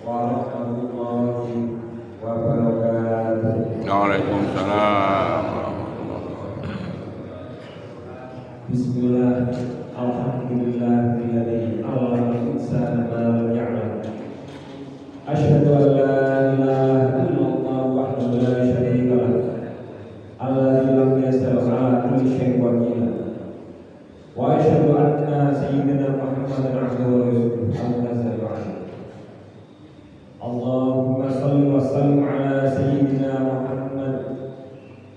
warahmatullahi wabarakatuh. Waalaikumsalam. Bismillah, alhamdulillahilladzi 'allama al-insana ma lam ya'lam. Asyhadu an la ilaha illallah wahdahu la syarika lah. Alladzi lam yas'al 'ala kulli syai'in wakila. Wa asyhadu anna sayyidina Muhammadan 'abduhu wa rasuluhu. Allahumma shalli wa sallim 'ala sayyidina Muhammad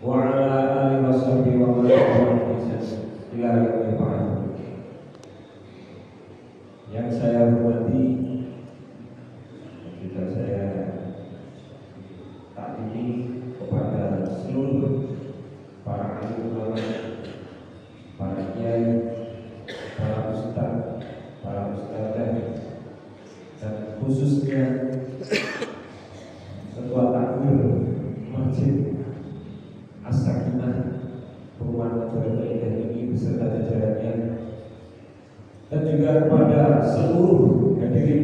wa 'ala alihi wa sahbihi wa man tabi'ahum bi ihsan ila yaumil ba'ats. Yang saya hormati, juga saya taati kepada seluruh para alim ulama, para kiai, para ustaz, para ustadzah, dan khususnya ketua takmir Masjid As-Sakinah Perumahan Majalengka Indah ini beserta jajarannya, dan juga kepada seluruh hadirin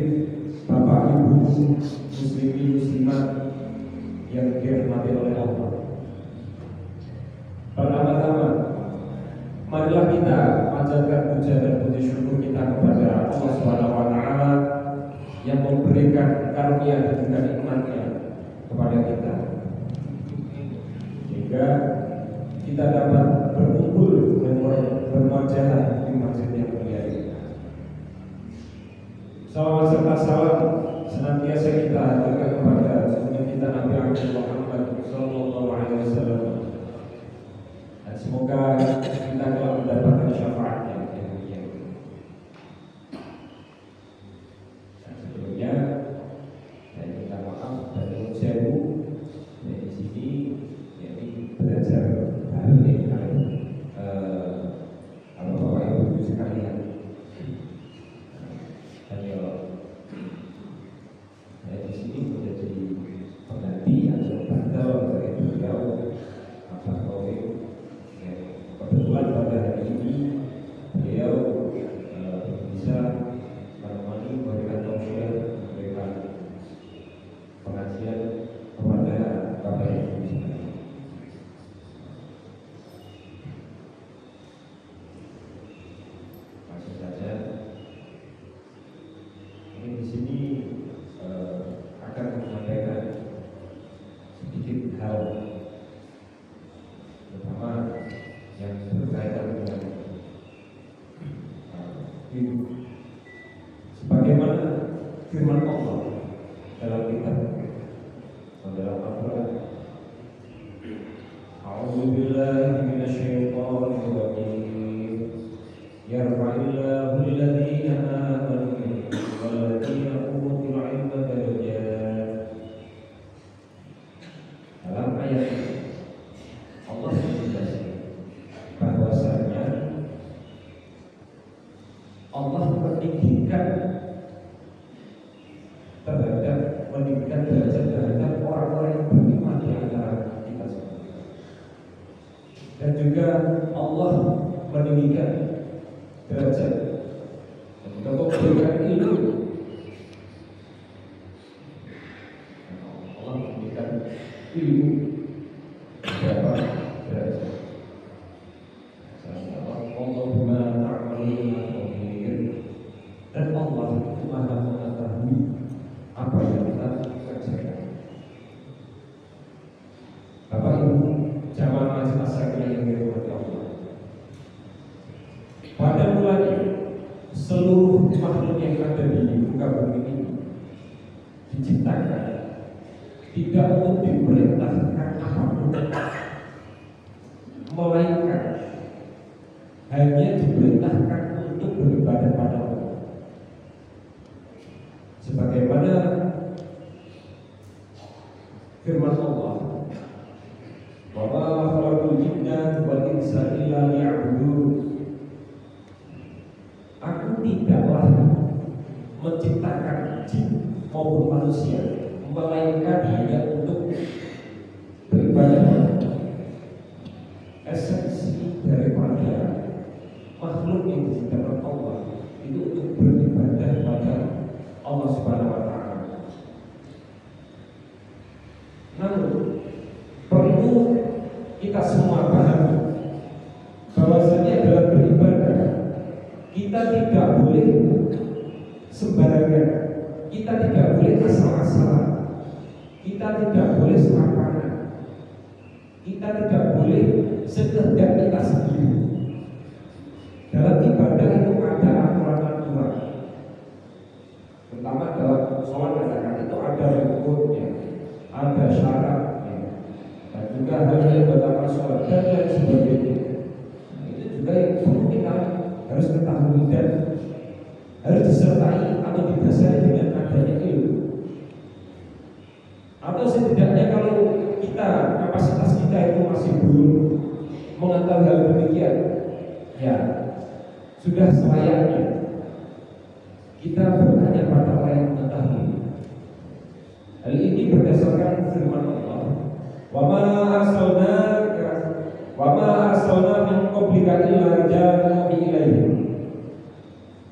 Bapak Ibu muslimin muslimat yang dirahmati oleh Allah. Pertama-tama, marilah kita panjatkan puja dan puji syukur kita kepada Allah Subhanahu wa taala yang memberikan karunia dan juga nikmatnya kepada kita, sehingga kita dapat berkumpul dan bermuajahah di masjid yang mulia ini. Salawat serta salam senantiasa kita haturkan kepada junjungan kita Nabi Muhammad sallallahu alaihi wasallam, dan semoga kita telah mendapatkan syafaatnya yang mulia ini. Dan sebelumnya saya minta maaf dan nyuwun sewu di sini, yakni belajar baru nih kalau Bapak Ibu sekalian. Saya di sini menjadi pengganti atau bantal dari beliau Bapak Taufik. Kebetulan pada hari ini beliau bisa menemani, memberikan tausiah, memberikan pengajian kepada Bapak Ibu sekalian. Langsung saja, ini di sini akan menyampaikan sedikit hal, terutama yang berkaitan dengan hidup, sebagaimana firman Allah dalam kitab dalam Al-Quran. A'udzubillahi minasyaitonir rajim. Yarfa'illahu alladhina amanu walladzina utul 'ilma darajat. Dalam ayat ini Allah menjelaskan bahwasanya Allah meninggikan derajat terhadap orang-orang yang beriman di antara kita semua, dan juga Allah meninggikan derajat dan juga memberikan ilmu. Allah memberikan ilmu beberapa derajat. Dan Allah itu maha mengetahui apa yang kita kerjakan. Bapak Ibu jamaah Masjid As-Sakinah yang dirahmati Allah, pada mulanya seluruh makhluk yang ada di muka bumi ini diciptakan tidak untuk diperintahkan apapun, melainkan hanya diperintahkan untuk beribadah pada Allah. Sebagaimana firman Allah, wa ma khalaqul jinna wal insa illa liya'budun. Aku tidaklah menciptakan jin maupun manusia melainkan hanya untuk beribadah. Esensi daripada makhluk yang diciptakan Allah itu untuk beribadah pada Allah Subhanahu wa taala. sembarangan. Kita tidak boleh asal-asalan. Kita tidak boleh serampangan. Kita tidak boleh sekedar kita sendiri. Dalam ibadah itu ada aturan-aturan. Terutama dalam sholat katakan itu ada rukunnya, ada syaratnya, dan juga hal yang bernama sholat dan lain sebagainya. Nah, itu juga yang perlu kita harus ketahui dan harus disertai atau didasari dengan adanya ilmu. Atau setidaknya kalau kita kapasitas kita itu masih belum mengetahui hal demikian, ya sudah selayaknya kita bertanya pada orang yang mengetahui. Hal ini berdasarkan firman Allah, wa ma arsalna min qablika illa ja'alna ilaihim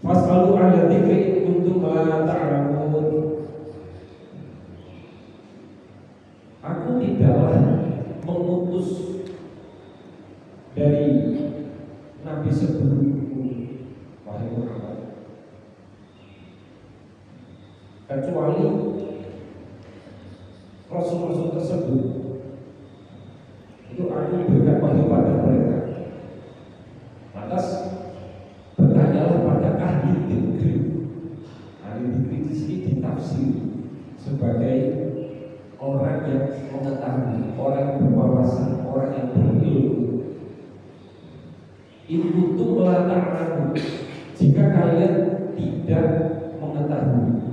fas'alu 'ala dzikri in kuntum la ta'lamun. Aku tidaklah mengutus dari nabi sebelummu, wahai Muhammad, kecuali rasul-rasul tersebut itu aku berikan wahyu pada mereka. Lantas bertanyalah pada ahli dzikir. Ahli dzikir di sini ditafsir sebagai orang yang mengetahui, orang yang berwawasan, orang yang berilmu. Itu melatangkan jika kalian tidak mengetahui.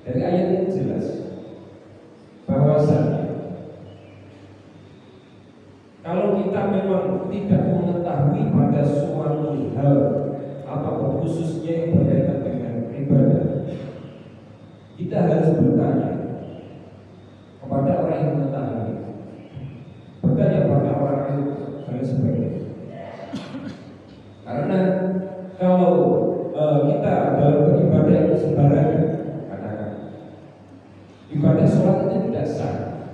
Dari ayat ini jelas bahwasanya kalau kita memang tidak mengetahui pada suatu hal apapun, khususnya yang berkaitan dengan ibadah, kita harus bertanya kepada orang yang mengetahui, bertanya pada orang yang dan sebagainya. Karena kalau kita dalam beribadah itu sembarangan, katakan ibadah sholat itu tidak sah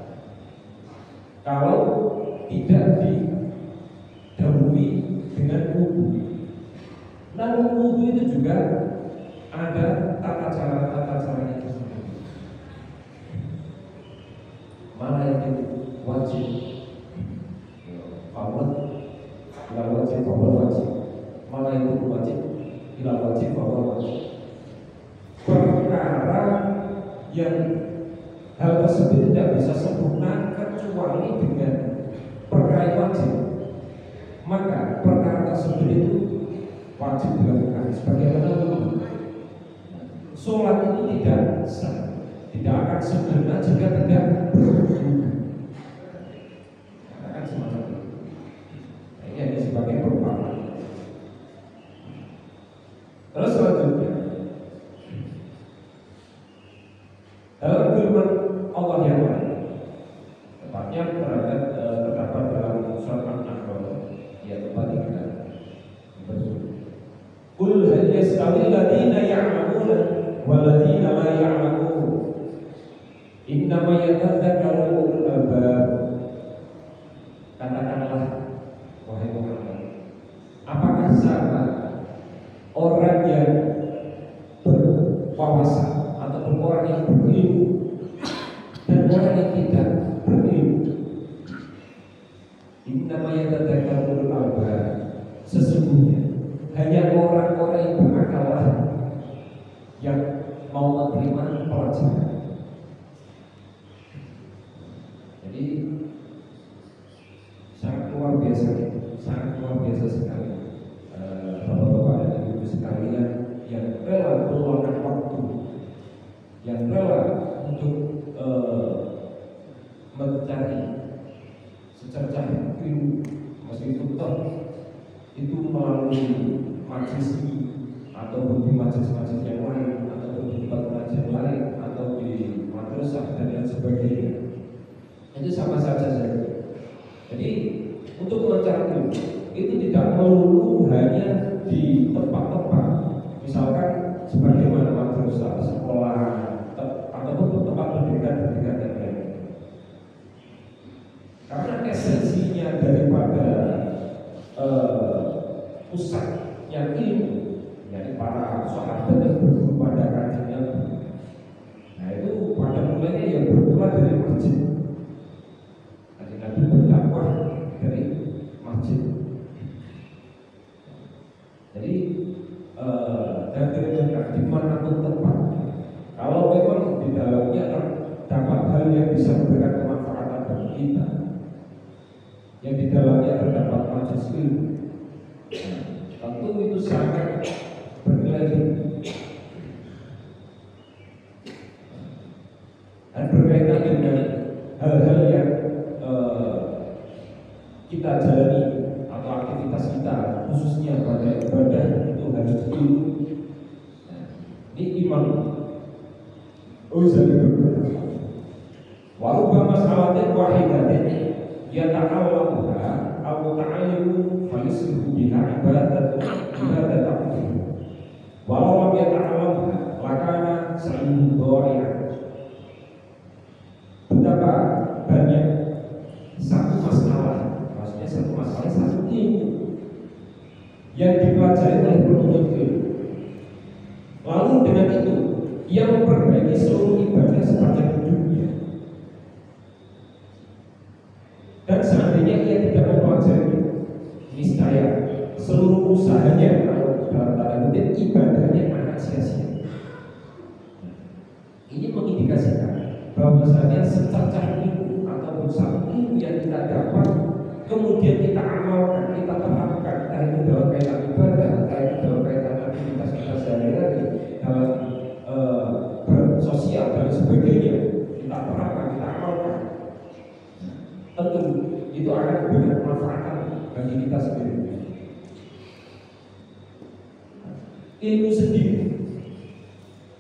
kalau tidak didahului dengan wudu. Namun wudu itu juga ada tata caranya tersendiri. Mana yang wajib, fawad, tidak wajib, fawad wajib. Mana yang wajib, tidak wajib, fawad wajib. Perkara yang hal tersebut tidak bisa sempurna kecuali dengan perkara wajib, maka perkara tersebut itu wajib dilakukan. Sebagaimana wudu, sholat itu tidak sah, tidak akan sempurna jika tidak berwudu. Katakan semacam itu. Ini hanya sebagai perumpamaan. Terus selanjutnya, dalam firman Allah yang lain, tepatnya terdapat dalam surat An-Nahl ayat 43. Qul hal yastawi alladziina ya'lamuuna wal ladziina laa ya'lamuun innama yatadzakkaru ulul albab. Katakanlah wahai Muhammad, apakah sama orang yang berwawasan atau orang yang berilmu dan orang yang tidak berilmu? Innama yatadzakkaru ulul albab, sesungguhnya hanya orang-orang yang berakal yang mau menerima pelajaran. Jadi sangat luar biasa sekali bapak-bapak dan ibu sekalian yang rela meluangkan waktu, yang rela untuk mencari secercah ilmu, meskipun itu melalui majelis atau di majelis-majelis yang lain, atau di tempat pengajian lain, atau di madrasah dan lain sebagainya. Itu sama saja saja. Jadi untuk mencari ilmu itu tidak melulu hanya di tempat-tempat, misalkan sebagaimana madrasah, sekolah, ataupun tempat pendidikan dan lain. Karena esensinya daripada pusatnya ilmu, yakni para sahabat yang berguru pada kanjeng Nabi. Nah itu pada mulanya yang bermula dari masjid. Kanjeng Nabi berdakwah dari masjid. Jadi dan di manapun tempat, kalau memang di dalamnya terdapat hal yang bisa memberikan kemanfaatan bagi kita, yang di dalamnya terdapat majelis ilmu, tentu itu sangat bernilai tinggi dan berkaitan dengan hal-hal yang kita jalani atau aktivitas kita, khususnya pada ibadah itu harus ilmu. Ini Imam Ghazali berkata, "Warubama salatin wahidatin yata'allamuha aw ta'allimu falisruhu biha ibadat walau lam yata'allamuha lakana sa'yuhu dha'i'an." Betapa banyak satu masalah, maksudnya satu masalah, satu ilmu yang dipelajari oleh penuntut ilmu, lalu dengan itu ia memperbaiki seluruh ibadah sepanjang hidupnya. Dan seandainya ia tidak mempelajari, niscaya seluruh usahanya atau dalam tanda kutip ibadahnya akan sia-sia. Ini mengindikasikan bahwasanya secacah ilmu ataupun satu ilmu yang kita dapat, kemudian kita amalkan, kita terapkan, entah itu dalam kaitan ibadah, entah itu dalam kaitan aktivitas kita sehari-hari, dalam bersosial dan sebagainya, kita terapkan, kita amalkan, tentu itu akan memberikan kemanfaatan bagi kita sendiri. Ilmu sendiri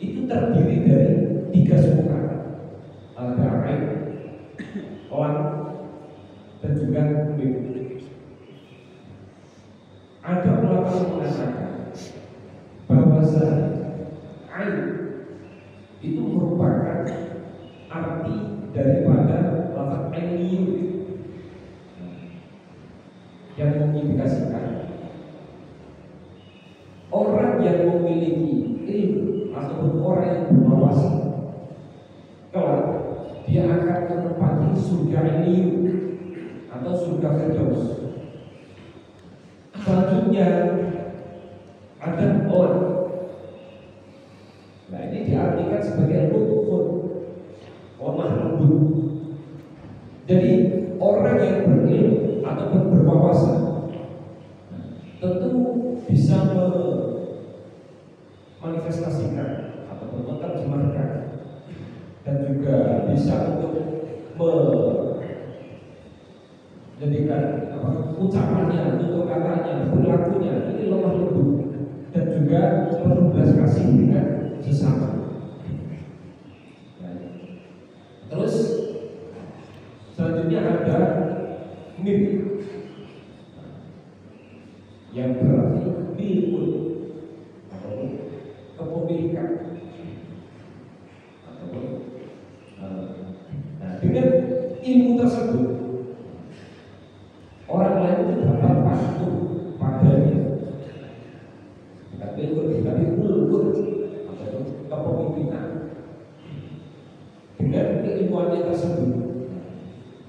itu terdiri dari 3 suku, ada ain, lam, dan juga mim. Ada ulama yang mengatakan bahwa ain itu merupakan arti daripada lafaz ainiyun yang mengindikasikan orang yang memiliki ilmu ataupun orang yang berwawasan kelak dia akan menempati surga ainiyun atau surga firdaus. Selanjutnya ada on. Nah ini diartikan sebagai lutfun, lemah lembut. Jadi orang yang berilmu ataupun berwawasan tentu bisa memanifestasikan ataupun menerjemahkan dan juga bisa untuk menjadikan ucapannya, tutur katanya, perilakunya ini lemah lembut dan juga penuh belas kasih dengan sesama. Terus selanjutnya ada mim yang berarti milkun atau kepemilikan ataupun dengan ilmu tersebut orang lain itu dapat patuh padanya. Tapi mulkun atau kepemilikan. Dengan keilmuannya tersebut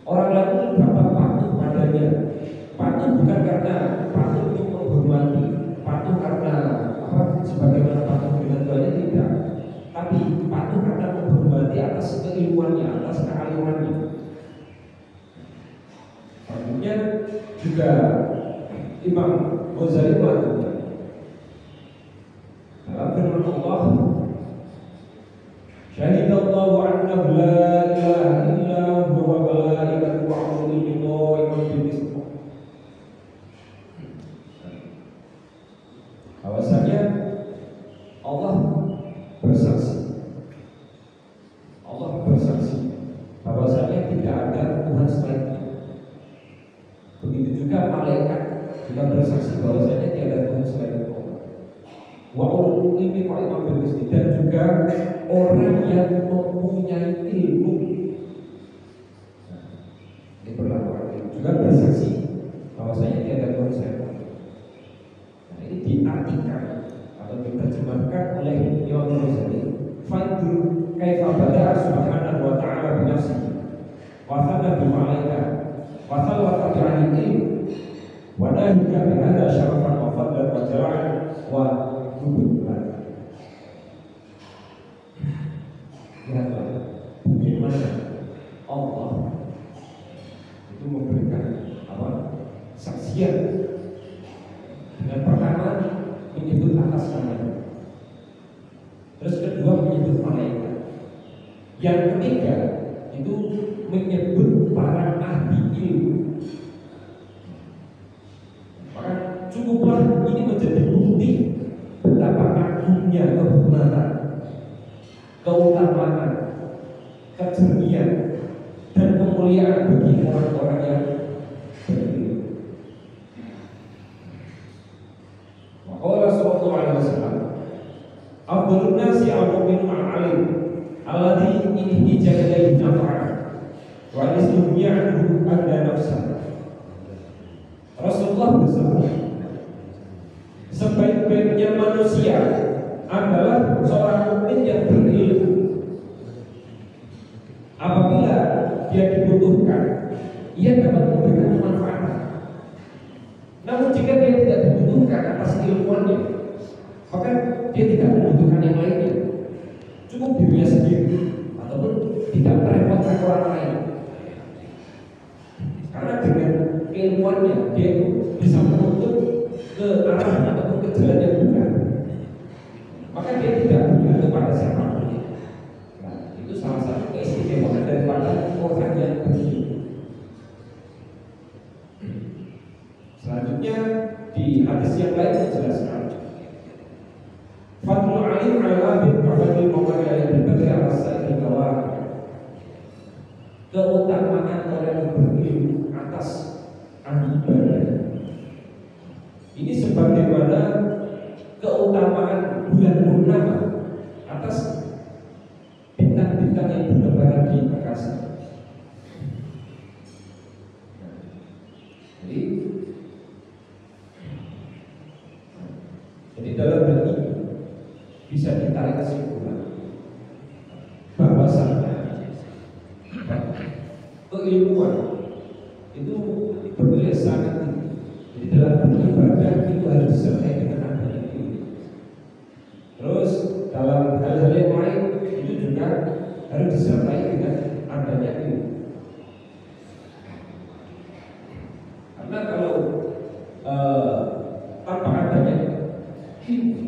orang lain itu dapat patuh padanya. Patuh bukan karena patuh untuk menghormati, patuh karena sebagaimana patuh dengan Tuhannya, tidak, tapi patuh karena menghormati atas keilmuannya, atas kealimannya. Artinya juga Imam Ghazali mengatakan dalam firman Allah, "Syahidallahu annahu la ilaha illa huwa wa malaikatuhu wa ulul ilmi qa'iman bil qist." Bahwasanya Allah bersaksi bahwasanya tidak ada Tuhan selainnya. Begitu juga malaikat juga bersaksi bahwasanya tidak ada Tuhan selain Allah. Wa ulul ilmi qa'iman bil qist, dan juga orang yang mempunyai ilmu ini berlaku juga bersaksi bahwasanya tidak ada Tuhan selain Allah. Nah, ini diartikan atau diterjemahkan kaifa bada'a subhanahu wa ta'ala bi nafsihi wa thana bi malaikah wa thawata bi 'ilmihi wa nahika bi hadza syarafan wa fadlan wa jala'an wa nubuwwatan. Lihatlah bagaimana Allah itu memberikan saksian dengan pertama menyebut atas namanya, terus kedua menyebut malaikat, yang ketiga itu menyebut para ahli ilmu. Maka cukuplah ini menjadi bukti betapa agungnya kehormatan, keutamaan, kejernihan dan kemuliaan bagi orang-orang yang berilmu. Qala sallallahu alaihi wasallam, afdhalun nasi al-mu'min al-alim alladhi in ijadaihi naf'a wa ismuhu anda nafsa. Rasulullah bersabda, sebaik-baiknya manusia adalah seorang mukmin yang berilmu. Apabila dia dibutuhkan, ia dapat memberikan manfaat. Namun jika dia tidak dibutuhkan atas ilmuannya, maka dia tidak membutuhkan yang lainnya. Cukup dirinya sendiri ataupun tidak merepotkan orang lain. Karena dengan ilmuannya dia bisa menuntut ke arah ataupun ke jalan yang benar. Maka dia tidak butuh kepada siapapun. Nah, itu salah satu keistimewaan daripada orang yang berilmu. Selanjutnya di hadis yang lain dijelaskan, fadlul alim ala abid fadlul mawali yang berbagi atas sa'il kawah. Keutamaan orang yang berilmu atas ahli ibadah ini sebagaimana keutamaan bulan purnama atas bintang-bintang yang bertebaran di angkasa. Jadi dalam hal ini bisa ditarik kesimpulan bahwasanya keilmuan itu bernilai sangat tinggi. Jadi dalam beribadah itu harus disertai dengan adanya ilmu. Terus dalam hal-hal yang lain itu juga harus disertai dengan adanya ilmu. Karena kalau tanpa adanya ilmu,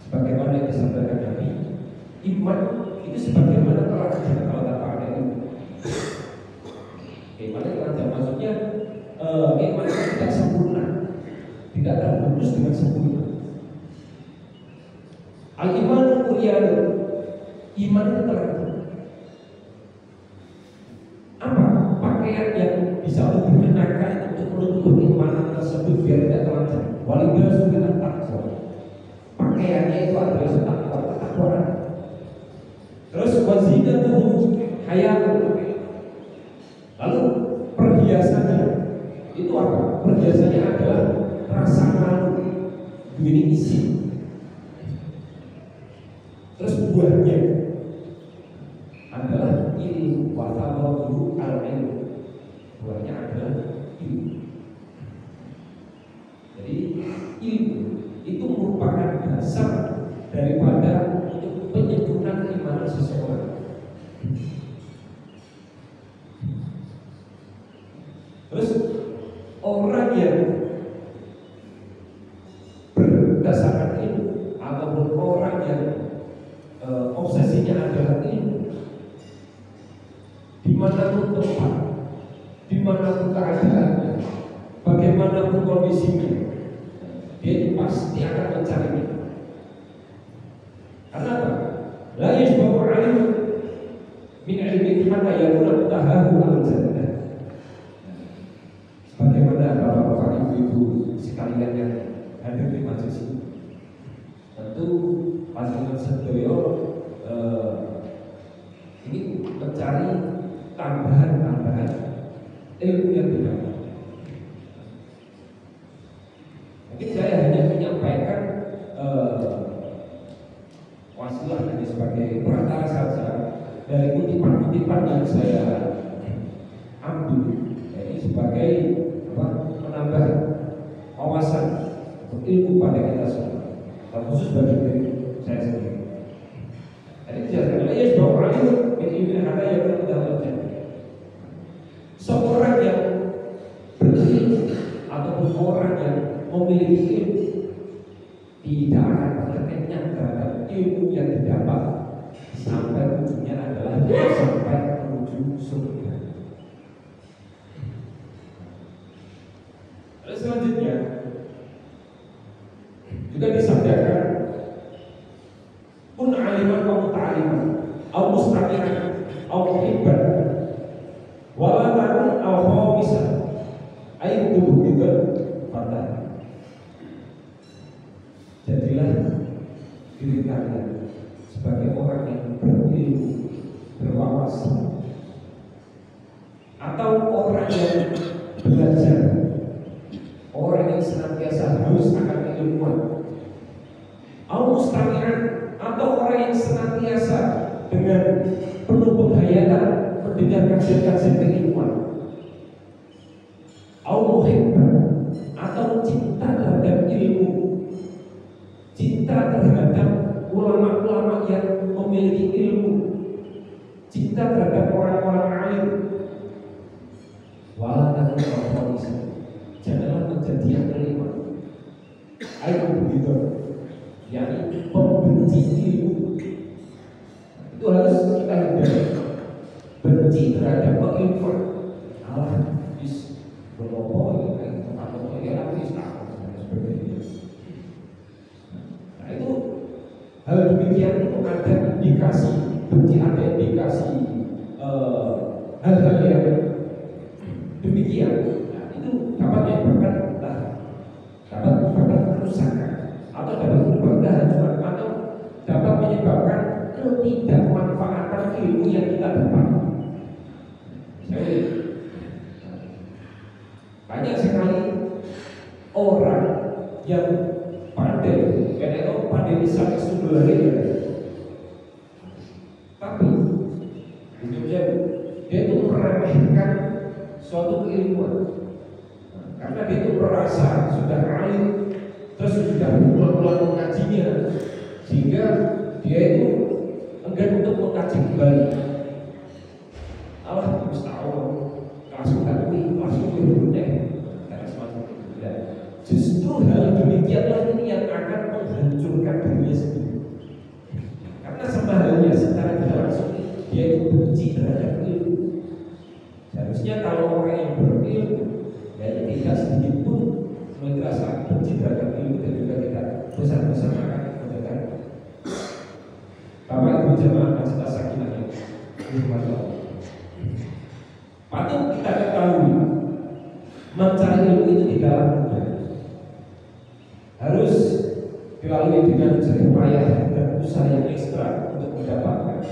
sebagaimana yang disampaikan Nabi, iman itu sebagaimana teladan kalau tanpa ada ilmu. Bagaimana teladan? Maksudnya iman itu tidak sempurna, tidak terbungkus dengan sempurna. Al-iman kuliah, iman itu teladan. Apa pakaian yang bisa lebih mengenakan untuk menutup keimanan tersebut biar tidak telanjang? Walidah sudah takwa. Pakaiannya itu adalah ketakwaan. Terus wazinatuhu hayatun. Lalu perhiasannya itu apa? Perhiasannya adalah rasa malu, ini isi. Terus buahnya adalah ilmu, wa tawadu al-ilmu. Buahnya adalah ilmu. Jadi ilmu itu merupakan dasar daripada untuk penyempurnaan keimanan seseorang. Terus orang yang berdasarkan ilmu ataupun orang yang obsesinya adalah ilmu, dimanapun tempat, dimanapun keadaannya, bagaimanapun kondisinya, dia pasti akan mencarinya. Karena apa? La yashba'u 'alim min 'ilmin hatta yakuna mutahahu al-jannah. Sebagaimana bapak-bapak ibu-ibu sekalian yang hadir di majelis ini, tentu panjenengan sedaya ini mencari tambahan-tambahan ilmu yang didapat. Mungkin saya hanya menyampaikan wasilah Rasulullah hanya sebagai perantara saja dari kutipan-kutipan yang saya ambil, jadi sebagai menambah wawasan ilmu pada kita semua, khusus bagi diri saya sendiri. Jadi dijelaskan oleh Yesus bahwa orang itu ilmu ada yang terjadi. Seorang yang berilmu ataupun orang yang memiliki ilmu tidak akan pernah kenyang terhadap ilmu yang didapat sampai ujungnya adalah sampai menuju surga. Lalu selanjutnya juga disabdakan kun aliman wa muta'aliman au mustaqiman au muhibban wala takun au khamisan ay tubuh juga pada. Jadilah diri kalian sebagai orang yang berilmu, berwawasan, atau orang yang belajar, orang yang senantiasa haus akan keilmuan, atau orang yang senantiasa dengan penuh penghayatan mendengar kajian-kajian keilmuan, atau cinta terhadap ilmu, cinta terhadap ulama-ulama yang memiliki ilmu, cinta terhadap orang-orang alim. Walau janganlah menjadi yang kelima. Ayo begitu, yakni pembenci ilmu. Itu harus kita hindari. Benci terhadap keilmuan. Allah bis berlompok atau ya sebagainya. Nah itu hal demikian itu ada indikasi benci, ada indikasi hal-hal yang demikian. Nah, itu dapat menyebabkan kerusakan atau dapat menyebabkan kehancuran atau dapat menyebabkan ketidakmanfaatan ilmu yang kita dapat. Banyak sekali orang yang pandai, karena itu pandai bisa eksplorasi, tapi dia itu meremehkan suatu keilmuan, karena dia itu merasa sudah alim, terus sudah berulang-ulang mengajinya, sehingga dia itu enggan untuk mengkaji kembali. Allah musta'awal, langsung berguna, karena semacam itu. Justru hal demikianlah ini yang akan menghancurkan dirinya sendiri. Karena sama halnya secara tidak langsung dia itu benci terhadap ilmu. Seharusnya kalau orang yang berilmu, ya tidak sedikit pun merasa benci terhadap ilmu dan juga tidak bersama-sama akan menjaga. Bapak Ibu jemaah Masjid As-Sakinah yang dirahmati Allah. Patut kita ketahui, mencari ilmu itu tidak mudah. Harus dilalui dengan jerih payah dan usaha yang ekstra untuk mendapatkan.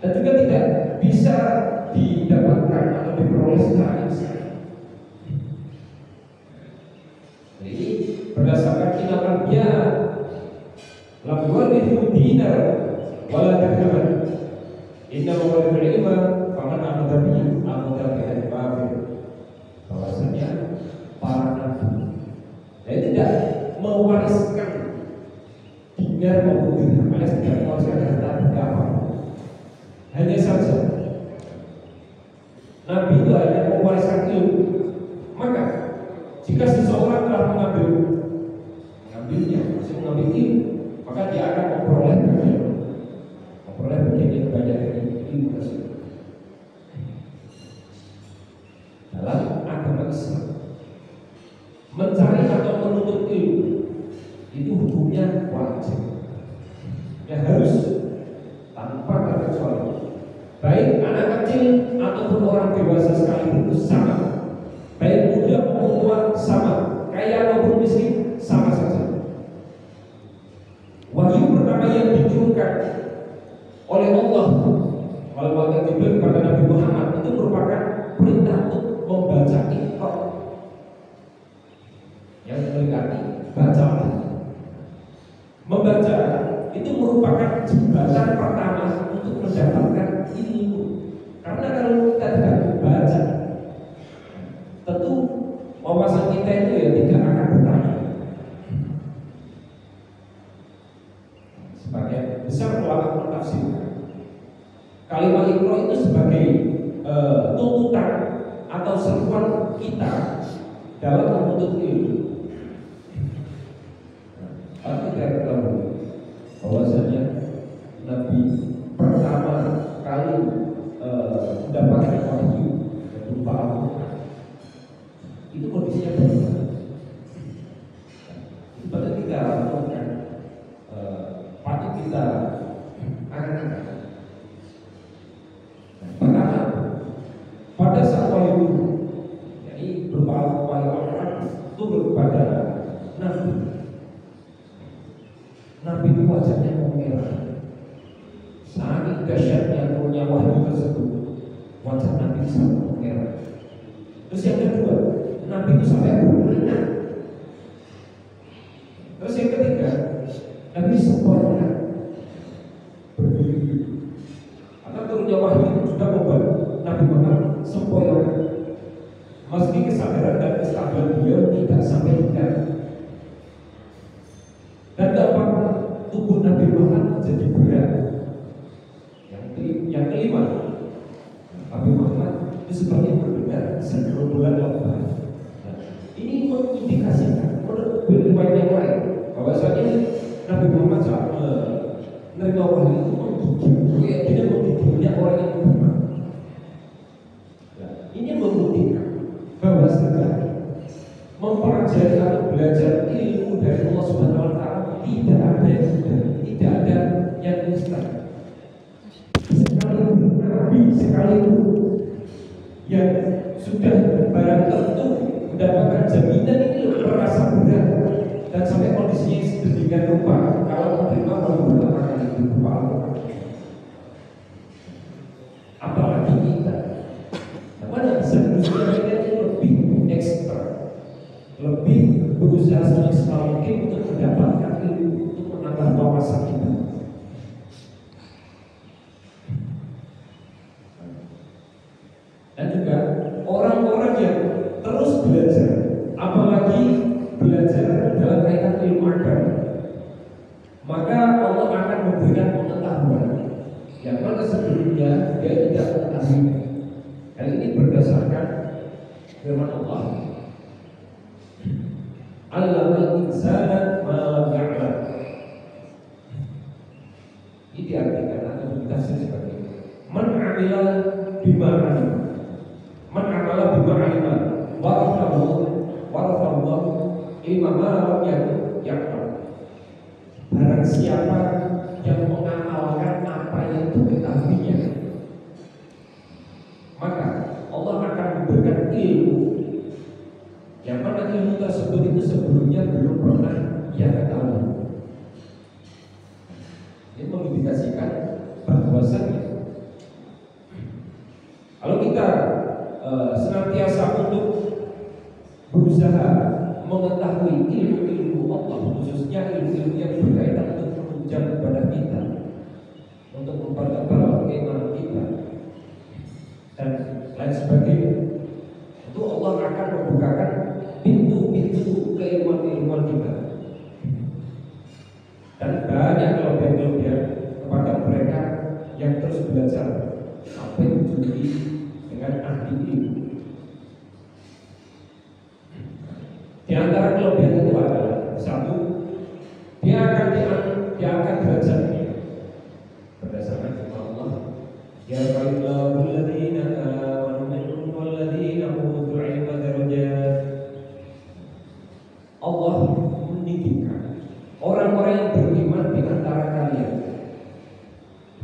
Dan juga tidak bisa didapatkan atau diperoleh secara instan. Jadi berdasarkan kitabnya lakukan itu dinar wala dirhaman. Inna wal ilma faman akhadha bihi kafir. Bahwasanya para nabi tidak mewariskan dinar maupun dirham, alias tidak mewariskan harta benda apa. Hanya saja nabi itu hanya mewariskan ilmu. Maka jika seseorang telah mengambilnya, masih mengambil ilmu, maka dia akan memperoleh bagian yang banyak dari ilmu tersebut. Dalam agama Islam, mencari atau menuntut ilmu itu hukumnya wajib, ya harus tanpa terkecuali. Baik anak kecil ataupun orang dewasa sekalipun sama, baik muda maupun tua sama, kaya maupun miskin sama saja. Wahyu pertama yang diturunkan oleh Allah kalau wahyu Jibril kepada Nabi Muhammad itu merupakan perintah untuk membaca Iqra, yang berarti bacalah. Membaca itu merupakan jembatan pertama untuk mendapatkan ilmu. Karena kalau kita tidak membaca, tentu wawasan kita itu ya tidak akan bertambah. Sebagai besar ulama mentafsirkan kalimat Iqra itu sebagai tuntutan atau seruan kita dalam menuntut ilmu. Aku tidak tahu bahwasanya Nabi pertama kali mendapatkan wahyu berupa Al-Quran itu kondisinya berbeda. Pada kita lakukan patut kita akan pertama pada saat wahyu jadi berupa wahyu Al-Quran turun pada Nabi itu wajahnya memerah. Saking dahsyatnya turunnya wahyu tersebut, wajah Nabi sangat memerah. Terus yang kedua, Nabi itu sampai berkeringat. Terus yang ketiga, Nabi sempoyongan berdiri. Atau turunnya wahyu itu juga membuat Nabi Muhammad sempoyongan. Meski kesadaran dan kestabilan beliau tidak sampai hingga. Dan keempat, tubuh Nabi Muhammad menjadi berat. Yang kelima, Nabi Muhammad itu seperti mendengar segerombolan lebah. Ini mengindikasikan menurut riwayat yang lain bahwasanya Nabi Muhammad saat menerima wahyu itu menggigil, tidak menggigilnya orang yang beriman. Ini membuktikan bahwa sebenarnya mempelajari atau belajar ilmu dari Allah Subhanahu Wa Taala tidak ada yang mudah, tidak ada yang instan. Sekalipun yang sudah barang tentu mendapatkan jaminan ini merasa berat dan sampai kondisinya sedemikian rupa kalau menerima baru pertama kali itu berupa Al-Quran. Apalagi kita, mana sebenarnya kita itu lebih ekstra, lebih berusaha semaksimal mungkin untuk mendapatkan ilmu, untuk menambah wawasan kita. Dan juga orang-orang yang terus belajar, apalagi belajar dalam kaitan ilmu agama, maka Allah akan memberikan pengetahuan yang mana sebelumnya dia tidak mengetahui. Hal ini berdasarkan firman Allah, "Allamal insana ma lam ya'lam." Ini diartikan atau ditafsir sebagai man 'amila bima 'alima. Man 'amala bima 'alima warafahu ilma ma lam ya'lam. Barang siapa yang mengamalkan apa yang diketahuinya, maka Allah akan memberikan ilmu yang mana ilmu tersebut itu sebelumnya belum pernah ia ketahui. Ini mengindikasikan bahwasannya kalau kita senantiasa untuk berusaha mengetahui ilmu-ilmu Allah, khususnya ilmu-ilmu yang berkaitan untuk menunjang kepada kita, untuk mempertebal keimanan kita dan lain sebagainya, itu Allah akan membukakan pintu-pintu keilmuan-keilmuan kita. Dan banyak kelebihan-kelebihan kepada mereka yang terus belajar sampai menjadi dengan ahli ilmu. Di antara kelebihan itu adalah satu, dia akan derajatnya berdasarkan firman Allah, ya ayyuhalladzina amanu minkum walladzina utul ilma darajat. Allah meninggikan orang-orang yang beriman di antara kalian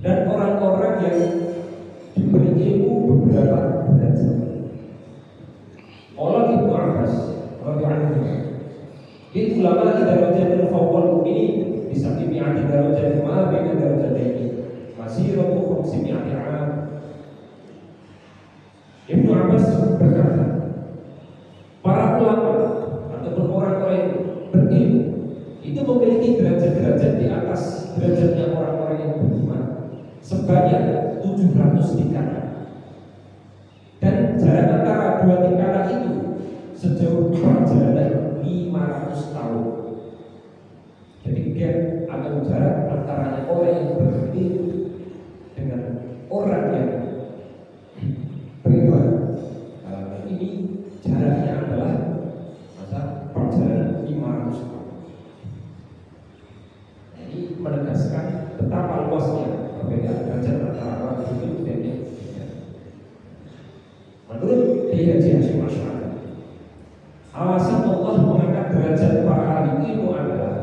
dan orang-orang yang diberi ilmu beberapa derajat. Allah Ibnu Abbas itu ulama di darajatul fawqal ini bisa dimi'ati darajat ma baina darajataini masiratu 500 'am. Ibnu Abbas berkata, para ulama ataupun orang-orang yang berilmu itu memiliki derajat-derajat di atas derajat sebanyak 700 tingkatan. Dan jarak antara dua tingkatan itu sejauh perjalanan 500 tahun. Jadi gap atau jarak antara orang yang berilmu dengan orang yang beriman, ini jaraknya adalah masa perjalanan 500 tahun. Ini menegaskan betapa luasnya perbedaan derajat antara orang berilmu dan yang tidak. Menurut Haji Hasyim Asy'ari, alasan Allah mengangkat derajat para ahli ilmu adalah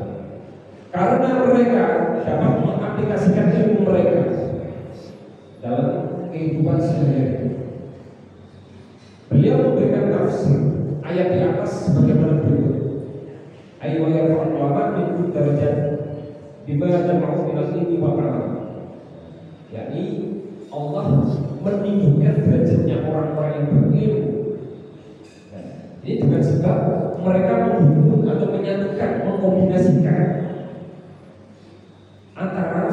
karena mereka dapat mengaplikasikan ilmu mereka dalam kehidupan sehari-hari. Beliau memberikan tafsir ayat di atas sebagaimana berikut: Ayu yarfa'ul ulama min derajat bima jama'u min al-ilmi wa kalam. Yakni Allah meninggikan derajatnya orang-orang yang berilmu. Ini dengan sebab mereka menghubung atau menyatukan, mengkombinasikan antara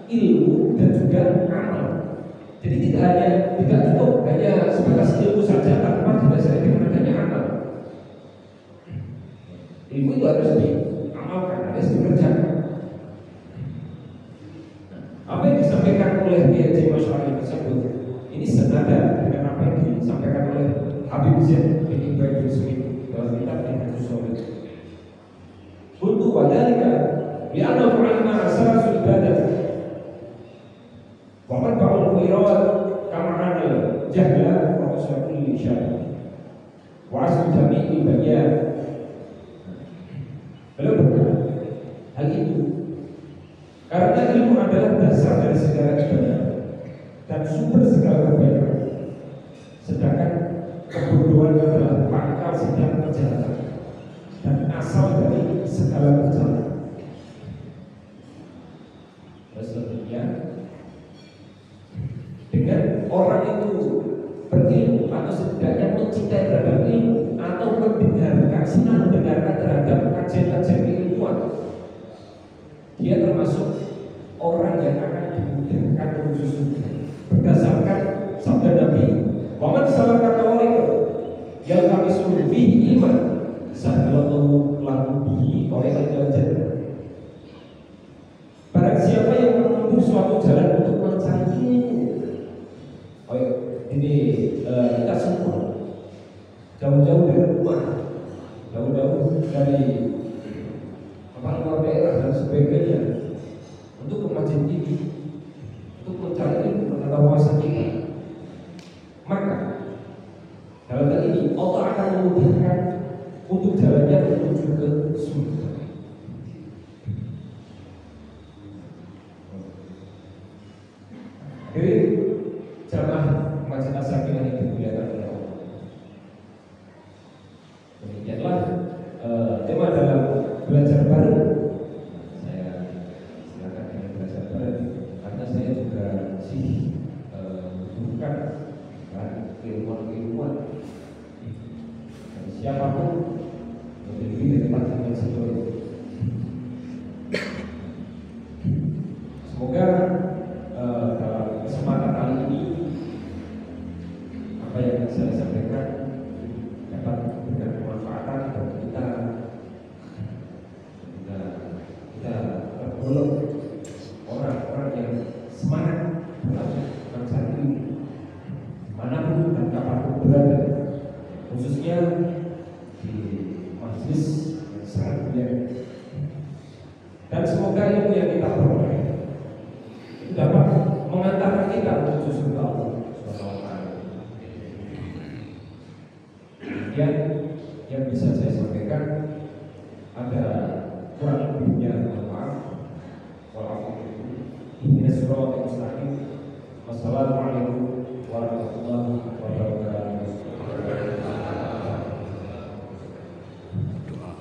ilmu dan juga amal. Jadi tidak cukup hanya sebatas ilmu saja tanpa didasari dengan adanya amal. Ilmu itu harus diamalkan, harus dikerjakan. Apa yang disampaikan oleh Haji Asy'ari tersebut ini senada dengan apa yang disampaikan oleh Habib Zain bin Ibrahim bin Smith dalam kitab Minhajus Shalihin. Untuk wadalika li'anna fa'alna asarasul ibadah wa manfa'ul khairat kama anna jahla wa usul syai' wa asl jami'i bayan. Beliau berkata, hal itu karena ilmu adalah dasar dari segala ibadah dan sumber segala kebaikan, sedangkan kebodohan adalah pangkal setiap kejahatan dan asal dari segala kejahatan. Selanjutnya, dengan orang itu berilmu atau setidaknya mencintai terhadap ilmu atau mendengarkan terhadap kajian-kajian keilmuan, dia termasuk orang yang akan dimudahkan menuju surga berdasarkan sabda Nabi, "Waman salaka tariqan yaltamisu bihi ilman, sahhalallahu lahu bihi tariqan ilal jannah." Barang siapa yang menempuh suatu jalan untuk mencari ilmu, ini kita semua jauh-jauh dari rumah, jauh-jauh dari luar daerah dan sebagainya untuk ke masjid ini, untuk mencari ilmu pengetahuan kita. Maka dalam hal ini Allah akan memudahkan untuk jalannya menuju ke surga. Jadi jamaah Masjid As-Sakinah yang dimuliakan oleh Allah, demikianlah tema dalam belajar baru. Saya silakan dengan belajar baru karena saya juga masih membutuhkan keilmuan siapapun lebih dari pandangan sebelum. Semoga dalam kesempatan kali ini apa yang saya sampaikan dapat memberikan kemanfaatan bagi kita tergolong orang-orang yang semangat dalam mencari ilmu manapun dan kapanpun berada, khususnya di majelis yang sangat mulia. Dan semoga ilmu yang kita peroleh itu dapat mengantarkan kita menuju surga Allah Subhanahu wa taala. Kemudian yang bisa saya sampaikan ada kurang lebihnya, mohon maaf. Wassalamualaikum warahmatullahi wabarakatuh. Doa.